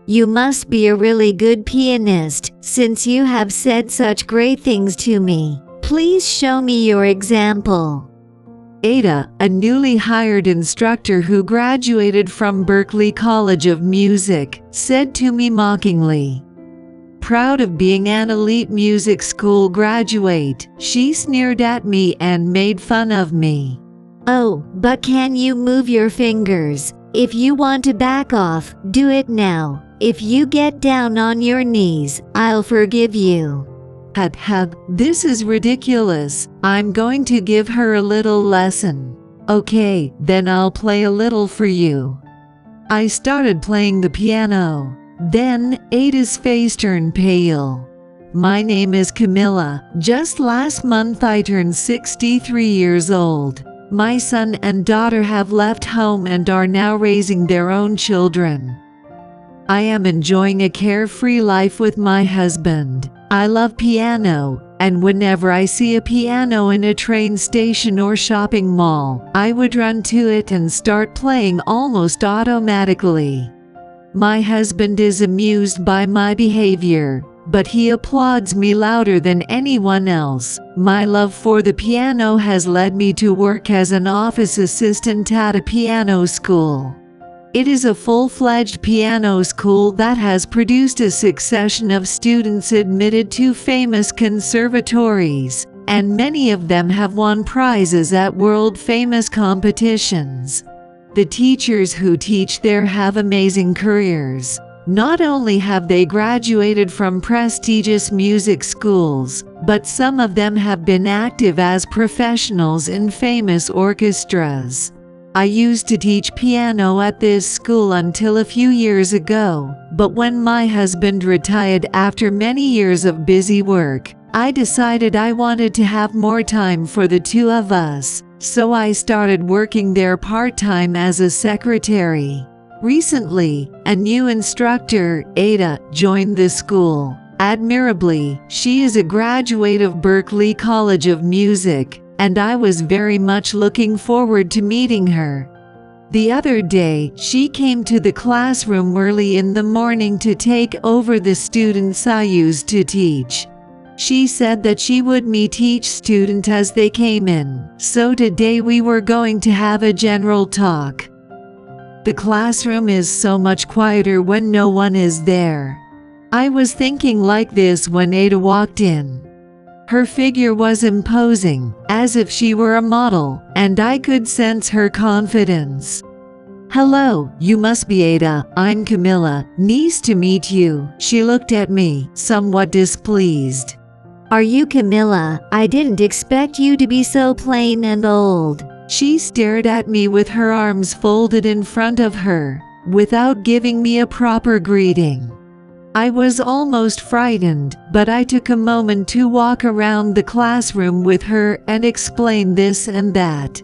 You must be a really good pianist, since you have said such great things to me. Please show me your example. Ada, a newly hired instructor who graduated from Berklee College of Music, said to me mockingly. Proud of being an elite music school graduate, she sneered at me and made fun of me. Oh, but can you move your fingers? If you want to back off, do it now. If you get down on your knees, I'll forgive you. This is ridiculous. I'm going to give her a little lesson. Okay, then I'll play a little for you. I started playing the piano. Then, Ada's face turned pale. My name is Camilla. Just last month I turned 63 years old. My son and daughter have left home and are now raising their own children. I am enjoying a carefree life with my husband. I love piano, and whenever I see a piano in a train station or shopping mall, I would run to it and start playing almost automatically. My husband is amused by my behavior, but he applauds me louder than anyone else. My love for the piano has led me to work as an office assistant at a piano school. It is a full-fledged piano school that has produced a succession of students admitted to famous conservatories, and many of them have won prizes at world-famous competitions. The teachers who teach there have amazing careers. Not only have they graduated from prestigious music schools, but some of them have been active as professionals in famous orchestras. I used to teach piano at this school until a few years ago, but when my husband retired after many years of busy work, I decided I wanted to have more time for the two of us, so I started working there part-time as a secretary. Recently, a new instructor, Ada, joined the school. Admirably, she is a graduate of Berklee College of Music, and I was very much looking forward to meeting her. The other day, she came to the classroom early in the morning to take over the students I used to teach. She said that she would meet each student as they came in, so today we were going to have a general talk. The classroom is so much quieter when no one is there. I was thinking like this when Ada walked in. Her figure was imposing, as if she were a model, and I could sense her confidence. Hello, you must be Ada. I'm Camilla. Nice to meet you. She looked at me, somewhat displeased. Are you Camilla? I didn't expect you to be so plain and old. She stared at me with her arms folded in front of her, without giving me a proper greeting. I was almost frightened, but I took a moment to walk around the classroom with her and explain this and that.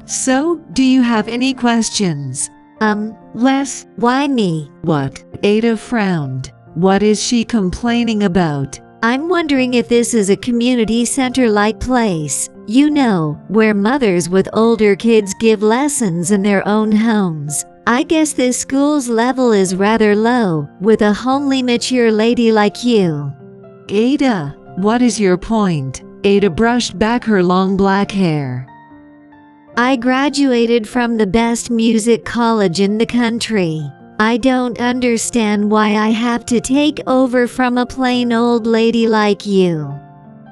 So, do you have any questions? Les, why me? What? Ada frowned. What is she complaining about? I'm wondering if this is a community center-like place, you know, where mothers with older kids give lessons in their own homes. I guess this school's level is rather low, with a homely mature lady like you. Ada, what is your point? Ada brushed back her long black hair. I graduated from the best music college in the country. I don't understand why I have to take over from a plain old lady like you.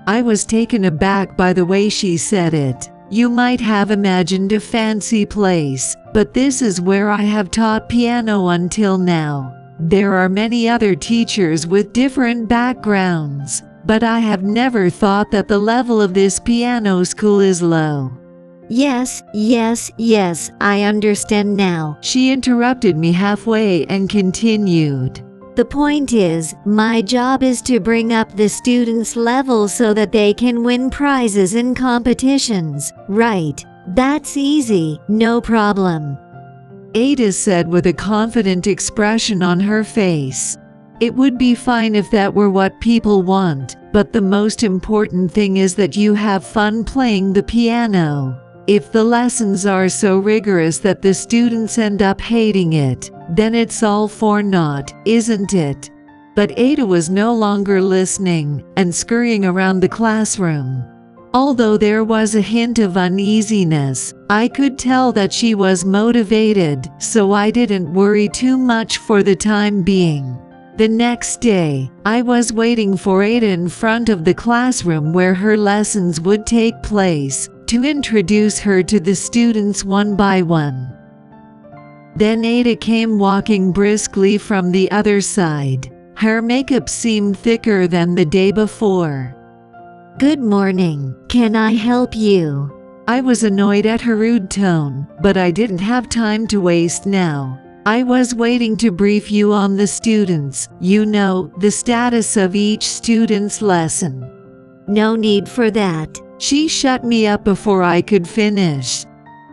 I was taken aback by the way she said it. You might have imagined a fancy place, but this is where I have taught piano until now. There are many other teachers with different backgrounds, but I have never thought that the level of this piano school is low. Yes, I understand now. She interrupted me halfway and continued. The point is, my job is to bring up the students' level so that they can win prizes in competitions, right? That's easy, no problem. Ada said with a confident expression on her face. It would be fine if that were what people want, but the most important thing is that you have fun playing the piano. If the lessons are so rigorous that the students end up hating it, then it's all for naught, isn't it? But Ada was no longer listening and scurrying around the classroom. Although there was a hint of uneasiness, I could tell that she was motivated, so I didn't worry too much for the time being. The next day, I was waiting for Ada in front of the classroom where her lessons would take place, to introduce her to the students one by one. Then Ada came walking briskly from the other side. Her makeup seemed thicker than the day before. Good morning. Can I help you? I was annoyed at her rude tone, but I didn't have time to waste now. I was waiting to brief you on the students, the status of each student's lesson. No need for that. She shut me up before I could finish.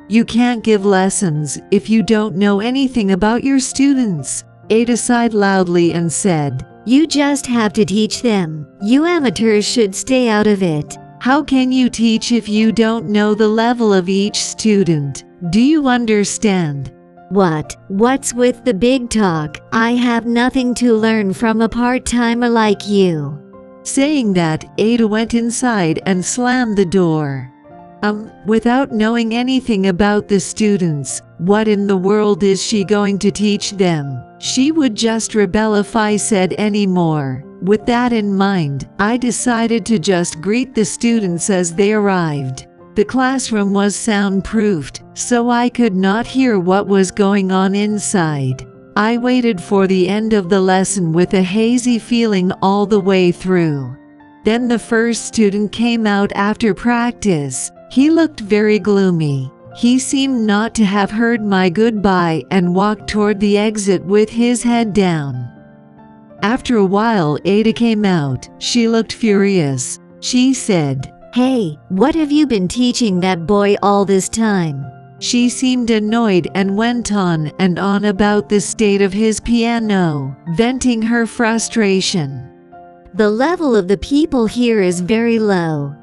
You can't give lessons if you don't know anything about your students, Ada sighed loudly and said. You just have to teach them. You amateurs should stay out of it. How can you teach if you don't know the level of each student? Do you understand? What's with the big talk? I have nothing to learn from a part-timer like you. Saying that, Ada went inside and slammed the door. Without knowing anything about the students, what in the world is she going to teach them? She would just rebel if I said any more. With that in mind, I decided to just greet the students as they arrived. The classroom was soundproofed, so I could not hear what was going on inside. I waited for the end of the lesson with a hazy feeling all the way through. Then the first student came out after practice. He looked very gloomy. He seemed not to have heard my goodbye and walked toward the exit with his head down. After a while, Ada came out. She looked furious. She said, Hey, what have you been teaching that boy all this time? She seemed annoyed and went on and on about the state of his piano, venting her frustration. The level of the people here is very low.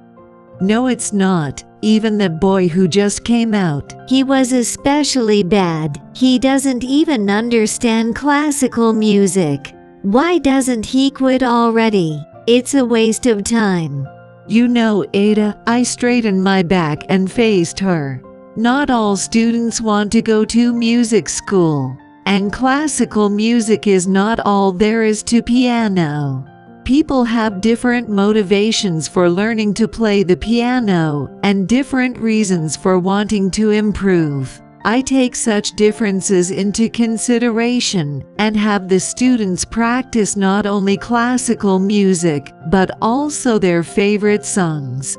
No, it's not. Even that boy who just came out. He was especially bad. He doesn't even understand classical music. Why doesn't he quit already? It's a waste of time. Ada, I straightened my back and faced her. Not all students want to go to music school, and classical music is not all there is to piano. People have different motivations for learning to play the piano and different reasons for wanting to improve. I take such differences into consideration and have the students practice not only classical music, but also their favorite songs.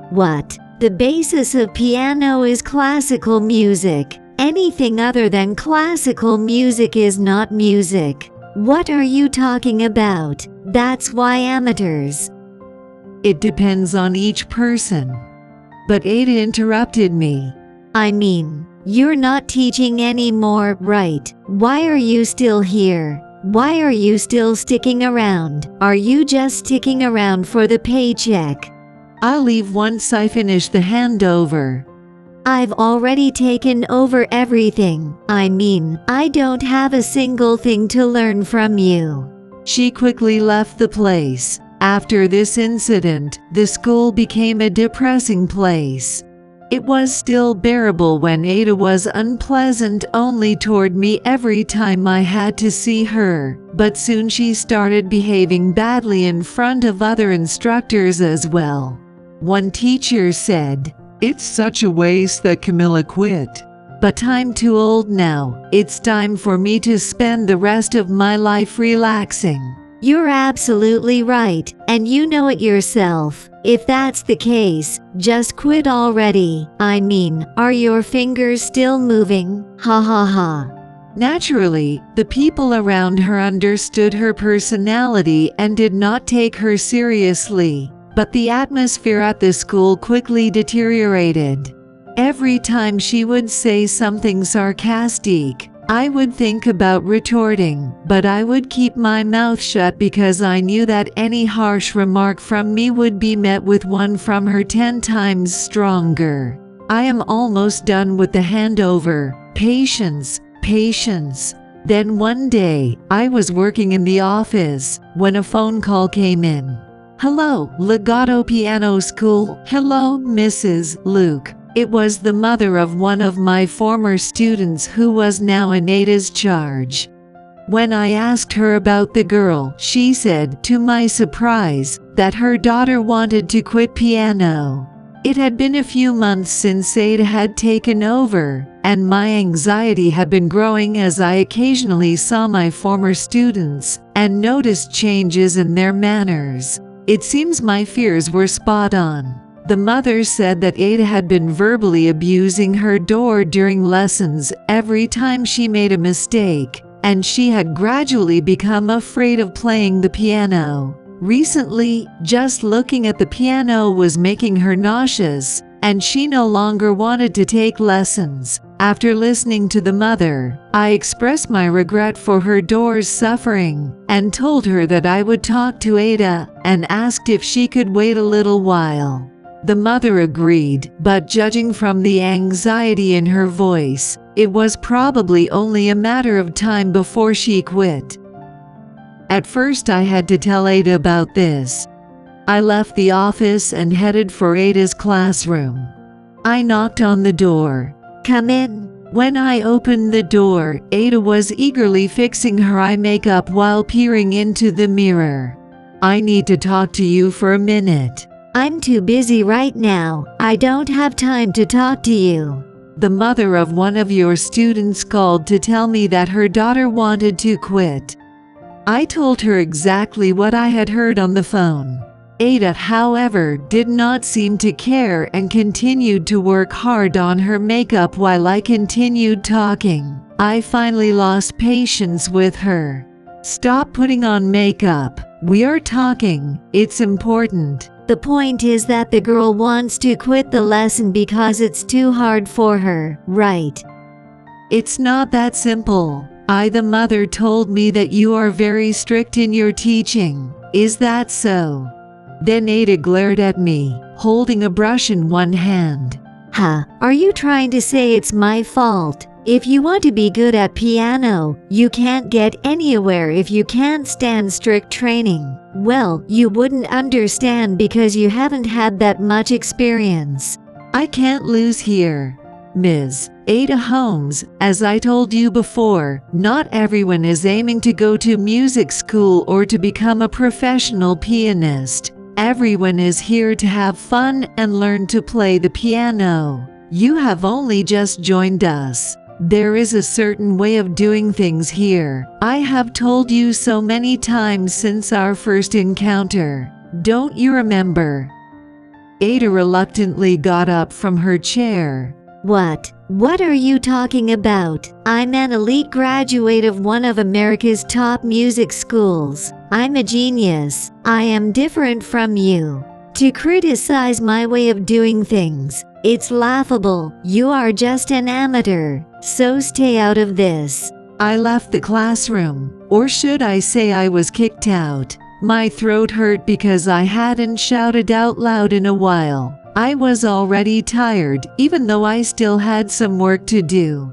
What? The basis of piano is classical music. Anything other than classical music is not music. What are you talking about? That's why amateurs. It depends on each person. But Ada interrupted me. I mean, you're not teaching anymore, right? Why are you still here? Why are you still sticking around? Are you just sticking around for the paycheck? I'll leave once I finish the handover. I've already taken over everything. I mean, I don't have a single thing to learn from you. She quickly left the place. After this incident, the school became a depressing place. It was still bearable when Ada was unpleasant only toward me every time I had to see her, but soon she started behaving badly in front of other instructors as well. One teacher said, "It's such a waste that Camilla quit. But I'm too old now. It's time for me to spend the rest of my life relaxing." You're absolutely right, and you know it yourself. If that's the case, just quit already. I mean, are your fingers still moving? Ha ha ha. Naturally, the people around her understood her personality and did not take her seriously, but the atmosphere at the school quickly deteriorated. Every time she would say something sarcastic, I would think about retorting, but I would keep my mouth shut because I knew that any harsh remark from me would be met with one from her 10 times stronger. I am almost done with the handover. Patience, patience. Then one day, I was working in the office when a phone call came in. Hello, Legato Piano School. Hello, Mrs. Luke. It was the mother of one of my former students who was now in Ada's charge. When I asked her about the girl, she said, to my surprise, that her daughter wanted to quit piano. It had been a few months since Ada had taken over, and my anxiety had been growing as I occasionally saw my former students and noticed changes in their manners. It seems my fears were spot on. The mother said that Ada had been verbally abusing her daughter during lessons every time she made a mistake, and she had gradually become afraid of playing the piano. Recently, just looking at the piano was making her nauseous, and she no longer wanted to take lessons. After listening to the mother, I expressed my regret for her daughter's suffering and told her that I would talk to Ada and asked if she could wait a little while. The mother agreed, but judging from the anxiety in her voice, it was probably only a matter of time before she quit. At first I had to tell Ada about this. I left the office and headed for Ada's classroom. I knocked on the door. Come in. When I opened the door, Ada was eagerly fixing her eye makeup while peering into the mirror. I need to talk to you for a minute. I'm too busy right now. I don't have time to talk to you. The mother of one of your students called to tell me that her daughter wanted to quit. I told her exactly what I had heard on the phone. Ada, however, did not seem to care and continued to work hard on her makeup while I continued talking. I finally lost patience with her. Stop putting on makeup. We are talking. It's important. The point is that the girl wants to quit the lesson because it's too hard for her, right? It's not that simple. The mother told me that you are very strict in your teaching. Is that so? Then Ada glared at me, holding a brush in one hand. Huh, are you trying to say it's my fault? If you want to be good at piano, you can't get anywhere if you can't stand strict training. Well, you wouldn't understand because you haven't had that much experience. I can't lose here. Ms. Ada Holmes, as I told you before, not everyone is aiming to go to music school or to become a professional pianist. Everyone is here to have fun and learn to play the piano. You have only just joined us. There is a certain way of doing things here. I have told you so many times since our first encounter. Don't you remember? Ada reluctantly got up from her chair. What are you talking about? I'm an elite graduate of one of America's top music schools. I'm a genius. I am different from you. To criticize my way of doing things, it's laughable. You are just an amateur, so stay out of this. I left the classroom, or should I say I was kicked out. My throat hurt because I hadn't shouted out loud in a while. I was already tired, even though I still had some work to do.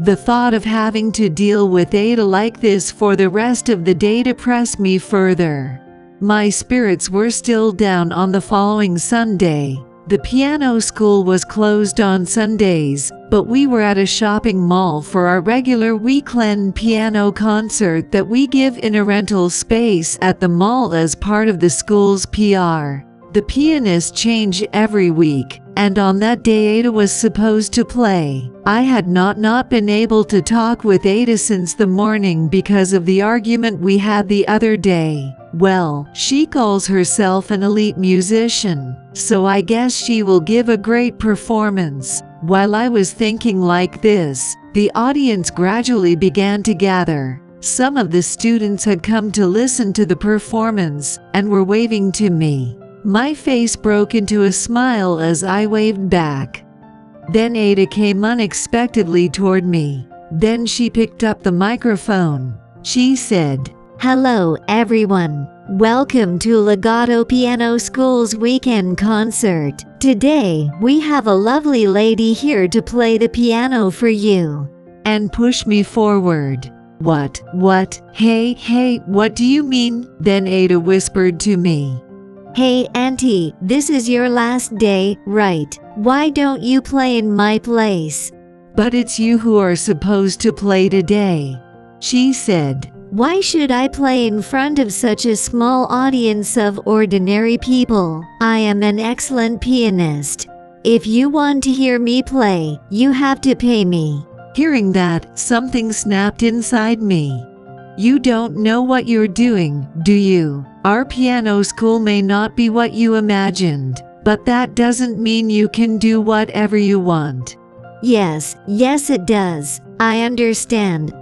The thought of having to deal with Ada like this for the rest of the day depressed me further. My spirits were still down on the following Sunday. The piano school was closed on Sundays, but we were at a shopping mall for our regular weekend piano concert that we give in a rental space at the mall as part of the school's PR. The pianists change every week, and on that day Ada was supposed to play. I had not been able to talk with Ada since the morning because of the argument we had the other day. Well, she calls herself an elite musician, so I guess she will give a great performance. While I was thinking like this, the audience gradually began to gather. Some of the students had come to listen to the performance and were waving to me. My face broke into a smile as I waved back. Then Ada came unexpectedly toward me. Then she picked up the microphone. She said, "Hello, everyone. Welcome to Legato Piano School's weekend concert. Today, we have a lovely lady here to play the piano for you. And push me forward. What? Hey, what do you mean? Then Ada whispered to me. Hey, Auntie, this is your last day, right? Why don't you play in my place? But it's you who are supposed to play today, she said. Why should I play in front of such a small audience of ordinary people? I am an excellent pianist. If you want to hear me play, you have to pay me. Hearing that, something snapped inside me. You don't know what you're doing, do you? Our piano school may not be what you imagined, but that doesn't mean you can do whatever you want. Yes, it does. I understand.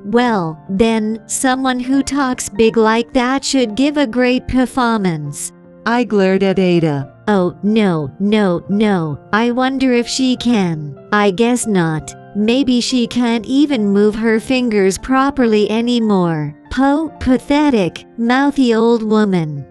Well, then, someone who talks big like that should give a great performance. I glared at Ada. Oh, no. I wonder if she can. I guess not. Maybe she can't even move her fingers properly anymore. Pathetic, mouthy old woman.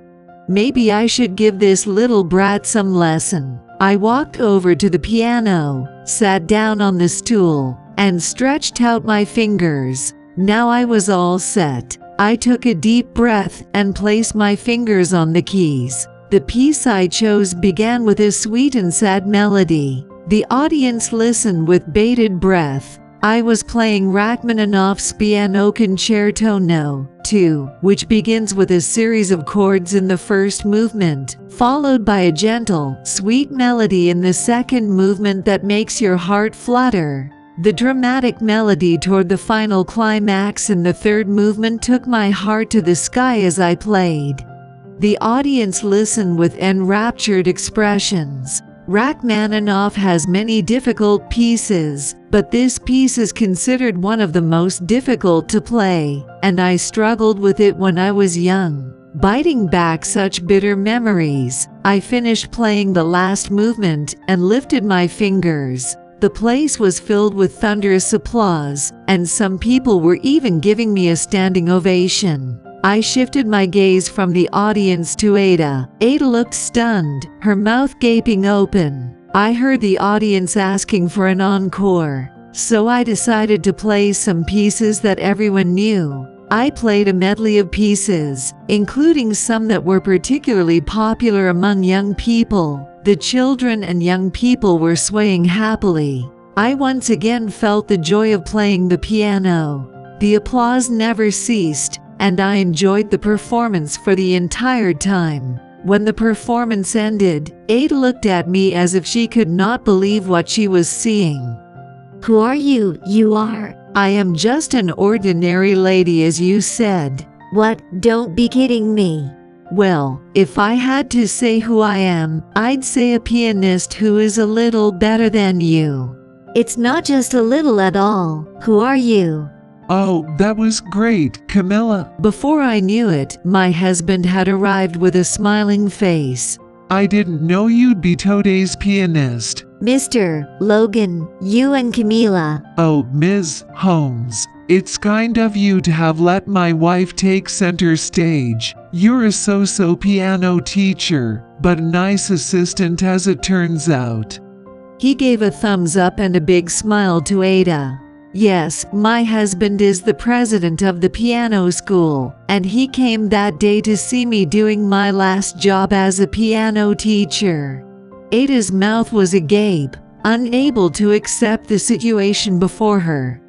Maybe I should give this little brat some lesson. I walked over to the piano, sat down on the stool, and stretched out my fingers. Now I was all set. I took a deep breath and placed my fingers on the keys. The piece I chose began with a sweet and sad melody. The audience listened with bated breath. I was playing Rachmaninoff's Piano Concerto No. 2, which begins with a series of chords in the first movement, followed by a gentle, sweet melody in the second movement that makes your heart flutter. The dramatic melody toward the final climax in the third movement took my heart to the sky as I played. The audience listened with enraptured expressions. Rachmaninoff has many difficult pieces, but this piece is considered one of the most difficult to play, and I struggled with it when I was young. Biting back such bitter memories, I finished playing the last movement and lifted my fingers. The place was filled with thunderous applause, and some people were even giving me a standing ovation. I shifted my gaze from the audience to Ada. Ada looked stunned, her mouth gaping open. I heard the audience asking for an encore, so I decided to play some pieces that everyone knew. I played a medley of pieces, including some that were particularly popular among young people. The children and young people were swaying happily. I once again felt the joy of playing the piano. The applause never ceased, and I enjoyed the performance for the entire time. When the performance ended, Ada looked at me as if she could not believe what she was seeing. Who are you? You are? I am just an ordinary lady, as you said. What? Don't be kidding me. Well, if I had to say who I am, I'd say a pianist who is a little better than you. It's not just a little at all. Who are you? Oh, that was great, Camilla. Before I knew it, my husband had arrived with a smiling face. I didn't know you'd be today's pianist. Mr. Logan, you and Camila. Oh, Ms. Holmes, it's kind of you to have let my wife take center stage. You're a so-so piano teacher, but a nice assistant as it turns out. He gave a thumbs up and a big smile to Ada. Yes, my husband is the president of the piano school, and he came that day to see me doing my last job as a piano teacher. Ada's mouth was agape, unable to accept the situation before her.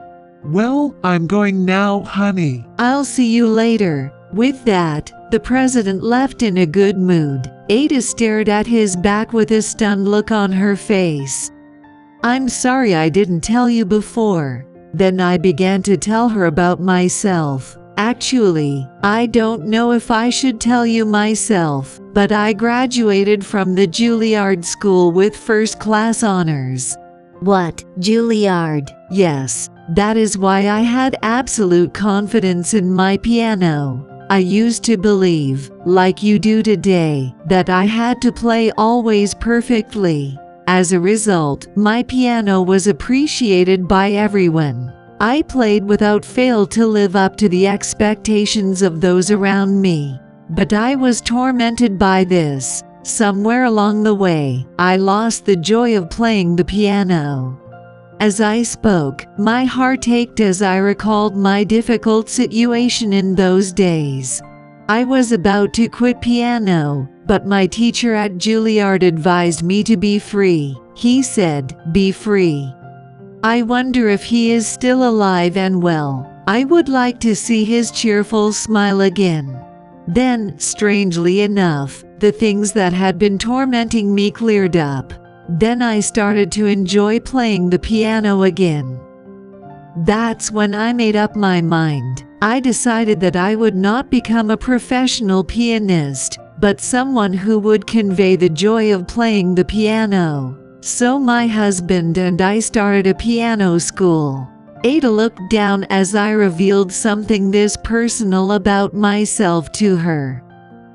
Well, I'm going now, honey. I'll see you later. With that, the president left in a good mood. Ada stared at his back with a stunned look on her face. I'm sorry I didn't tell you before. Then I began to tell her about myself. Actually, I don't know if I should tell you myself, but I graduated from the Juilliard School with first-class honors. What, Juilliard? Yes, that is why I had absolute confidence in my piano. I used to believe, like you do today, that I had to play always perfectly. As a result, my piano was appreciated by everyone. I played without fail to live up to the expectations of those around me. But I was tormented by this. Somewhere along the way, I lost the joy of playing the piano. As I spoke, my heart ached as I recalled my difficult situation in those days. I was about to quit piano, but my teacher at Juilliard advised me to be free. He said, "Be free." I wonder if he is still alive and well. I would like to see his cheerful smile again. Then, strangely enough, the things that had been tormenting me cleared up. Then I started to enjoy playing the piano again. That's when I made up my mind. I decided that I would not become a professional pianist, but someone who would convey the joy of playing the piano. So my husband and I started a piano school. Ada looked down as I revealed something this personal about myself to her.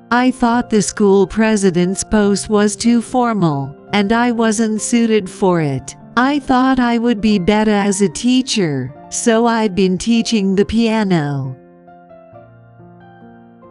I thought the school president's post was too formal, and I wasn't suited for it. I thought I would be better as a teacher, so I've been teaching the piano.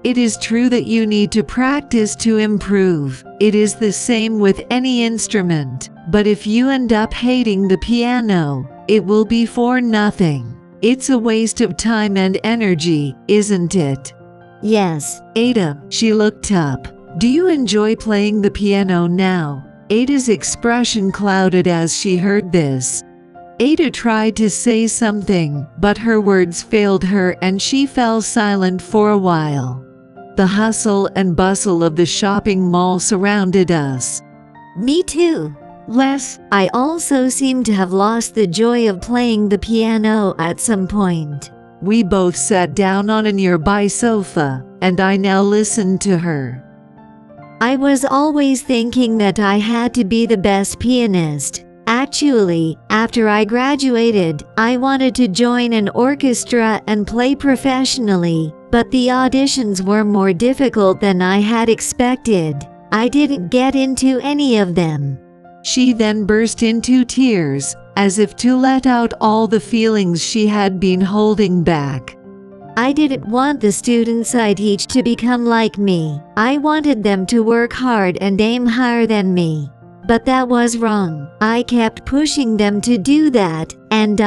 It is true that you need to practice to improve. It is the same with any instrument, but if you end up hating the piano, it will be for nothing. It's a waste of time and energy, isn't it? Yes. Ada, she looked up. Do you enjoy playing the piano now? Ada's expression clouded as she heard this. Ada tried to say something, but her words failed her and she fell silent for a while. The hustle and bustle of the shopping mall surrounded us. Me too. Les, I also seem to have lost the joy of playing the piano at some point. We both sat down on a nearby sofa, and I now listened to her. I was always thinking that I had to be the best pianist. Actually, after I graduated, I wanted to join an orchestra and play professionally, but the auditions were more difficult than I had expected. I didn't get into any of them. She then burst into tears, as if to let out all the feelings she had been holding back. I didn't want the students I teach to become like me. I wanted them to work hard and aim higher than me. But that was wrong. I kept pushing them to do that, and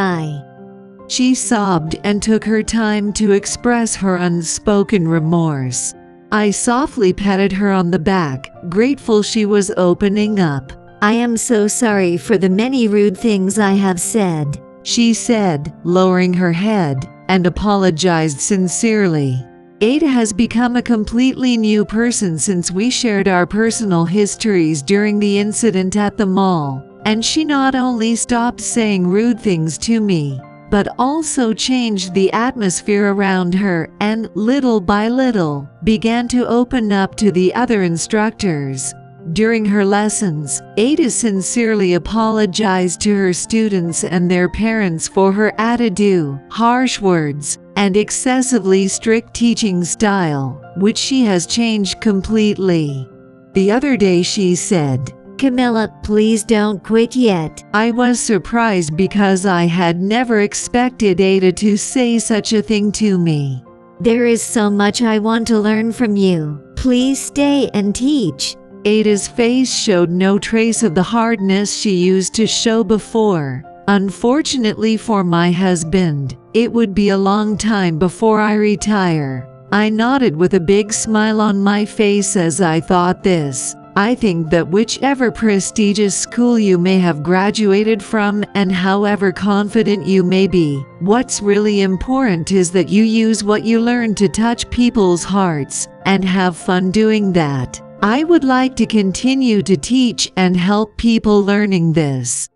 She sobbed and took her time to express her unspoken remorse. I softly patted her on the back, grateful she was opening up. I am so sorry for the many rude things I have said, she said, lowering her head, and apologized sincerely. Ada has become a completely new person since we shared our personal histories during the incident at the mall, and she not only stopped saying rude things to me, but also changed the atmosphere around her and, little by little, began to open up to the other instructors. During her lessons, Ada sincerely apologized to her students and their parents for her attitude, harsh words, and excessively strict teaching style, which she has changed completely. The other day she said, "Camilla, please don't quit yet." I was surprised because I had never expected Ada to say such a thing to me. "There is so much I want to learn from you. Please stay and teach." Ada's face showed no trace of the hardness she used to show before. Unfortunately for my husband, it would be a long time before I retire. I nodded with a big smile on my face as I thought this. I think that whichever prestigious school you may have graduated from and however confident you may be, what's really important is that you use what you learn to touch people's hearts and have fun doing that. I would like to continue to teach and help people learning this.